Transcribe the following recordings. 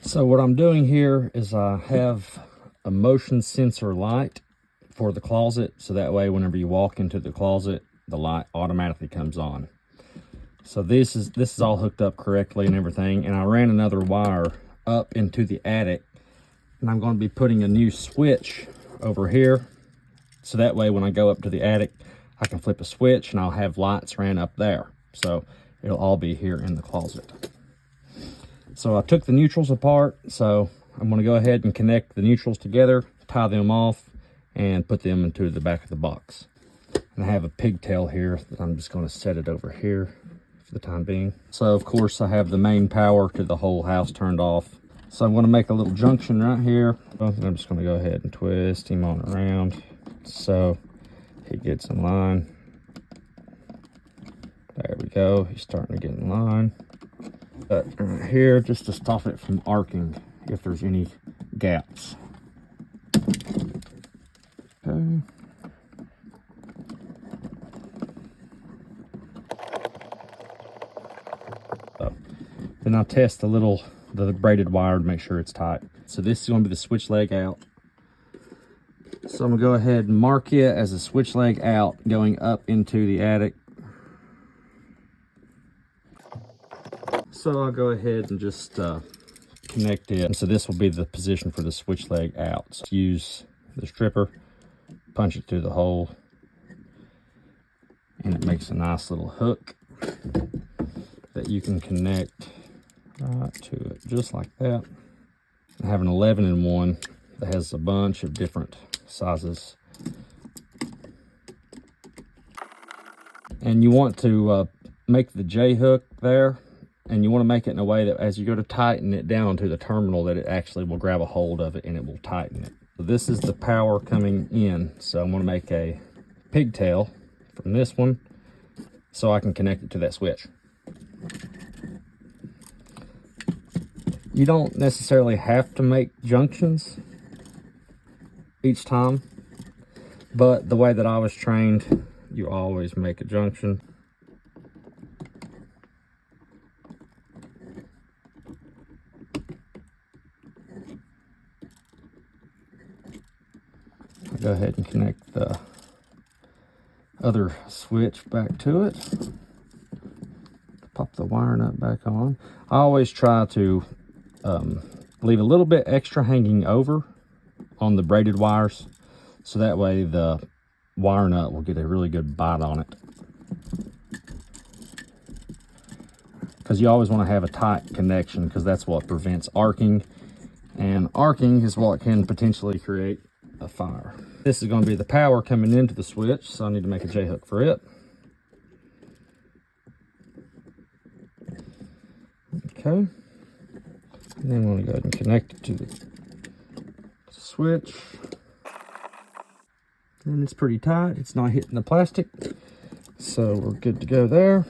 So what I'm doing here is I have a motion sensor light for the closet, so that way whenever you walk into the closet, the light automatically comes on. So this is all hooked up correctly and everything, and I ran another wire up into the attic, and I'm going to be putting a new switch over here, so that way when I go up to the attic, I can flip a switch and I'll have lights ran up there. So it'll all be here in the closet. So I took the neutrals apart, so I'm going to go ahead and connect the neutrals together, tie them off, and put them into the back of the box. And I have a pigtail here that I'm just going to set it over here for the time being. So of course I have the main power to the whole house turned off. So I'm going to make a little junction right here. I'm just going to go ahead and twist him on around so he gets in line. There we go, he's starting to get in line. But right here, just to stop it from arcing if there's any gaps. Okay. So, then I'll test the braided wire to make sure it's tight. So this is going to be the switch leg out. So I'm going to go ahead and mark it as a switch leg out going up into the attic. So I'll go ahead and just connect it. So this will be the position for the switch leg out. So use the stripper, punch it through the hole, and it makes a nice little hook that you can connect right to it, just like that. I have an 11-in-1 that has a bunch of different sizes. And you want to make the J-hook there, and you want to make it in a way that as you go to tighten it down to the terminal, that it actually will grab a hold of it and it will tighten it. So this is the power coming in. So I'm going to make a pigtail from this one so I can connect it to that switch. You don't necessarily have to make junctions each time, but the way that I was trained, you always make a junction. I'll go ahead and connect the other switch back to it. Pop the wire nut back on. I always try to leave a little bit extra hanging over on the braided wires, so that way the wire nut will get a really good bite on it. Because you always want to have a tight connection, because that's what prevents arcing, and arcing is what can potentially create a fire. This is going to be the power coming into the switch, so I need to make a J-hook for it. Okay. And then I'm going to go ahead and connect it to the switch. And it's pretty tight. It's not hitting the plastic. So we're good to go there.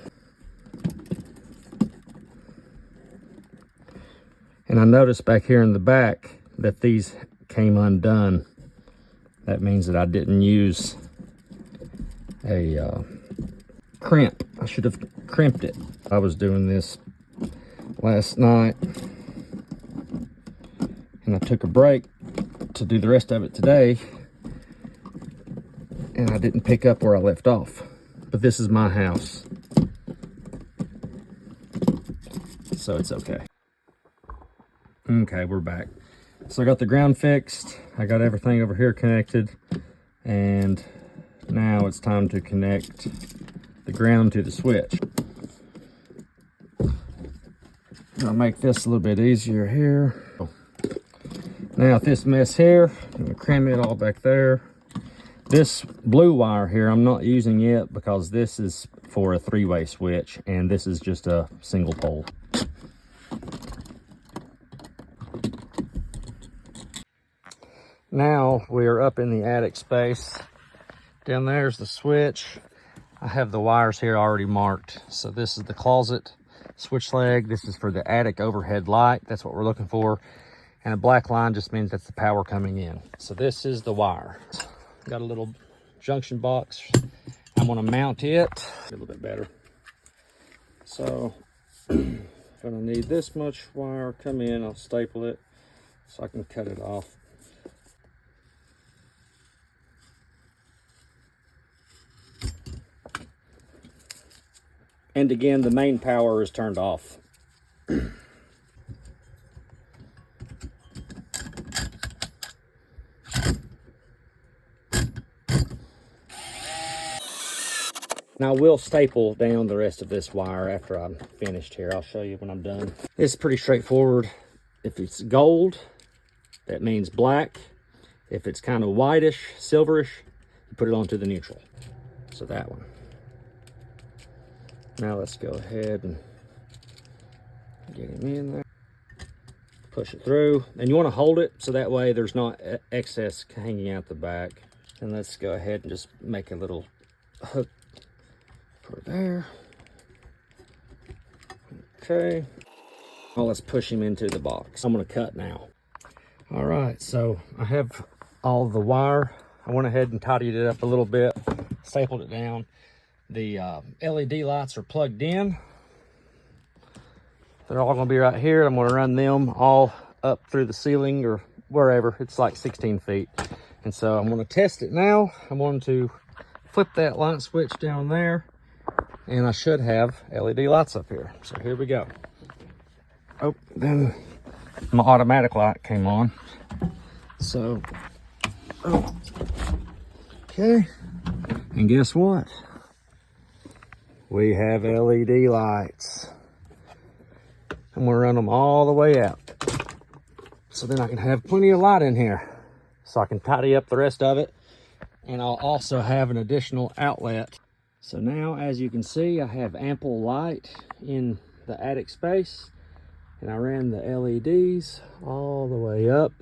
And I noticed back here in the back that these came undone. That means that I didn't use a crimp. I should have crimped it. I was doing this last night, and I took a break to do the rest of it today, and I didn't pick up where I left off. But this is my house, so it's okay. Okay, we're back. So I got the ground fixed, I got everything over here connected, and now it's time to connect the ground to the switch. I'll make this a little bit easier here. Now this mess here, I'm gonna cram it all back there. This blue wire here, I'm not using it because this is for a 3-way switch, and this is just a single pole. Now we're up in the attic space. Down there's the switch. I have the wires here already marked. So this is the closet switch leg. This is for the attic overhead light. That's what we're looking for. And a black line just means that's the power coming in. So this is the wire. Got a little junction box. I'm gonna mount it a little bit better. So gonna need this much wire come in. I'll staple it so I can cut it off. And again, the main power is turned off. Now I will staple down the rest of this wire after I'm finished here. I'll show you when I'm done. It's pretty straightforward. If it's gold, that means black. If it's kind of whitish, silverish, you put it onto the neutral. So that one. Now let's go ahead and get him in there. Push it through. And you want to hold it so that way there's not excess hanging out the back. And let's go ahead and just make a little hook for there. Okay. Well, let's push him into the box. I'm going to cut now. All right, so I have all the wire. I went ahead and tidied it up a little bit, stapled it down. The LED lights are plugged in. They're all going to be right here. I'm going to run them all up through the ceiling or wherever. It's like 16 feet. And so I'm going to test it now. I'm going to flip that light switch down there, and I should have LED lights up here. So here we go. Oh, then my automatic light came on. So, oh, okay. And guess what? We have LED lights. I'm gonna run them all the way out. So then I can have plenty of light in here. So I can tidy up the rest of it. And I'll also have an additional outlet. So now, as you can see, I have ample light in the attic space. And I ran the LEDs all the way up.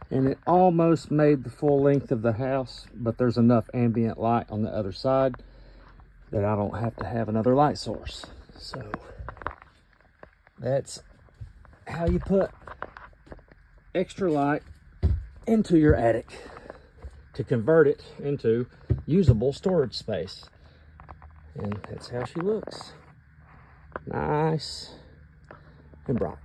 And it almost made the full length of the house, but there's enough ambient light on the other side that I don't have to have another light source. So that's how you put extra light into your attic to convert it into usable storage space. And that's how she looks. Nice and bright.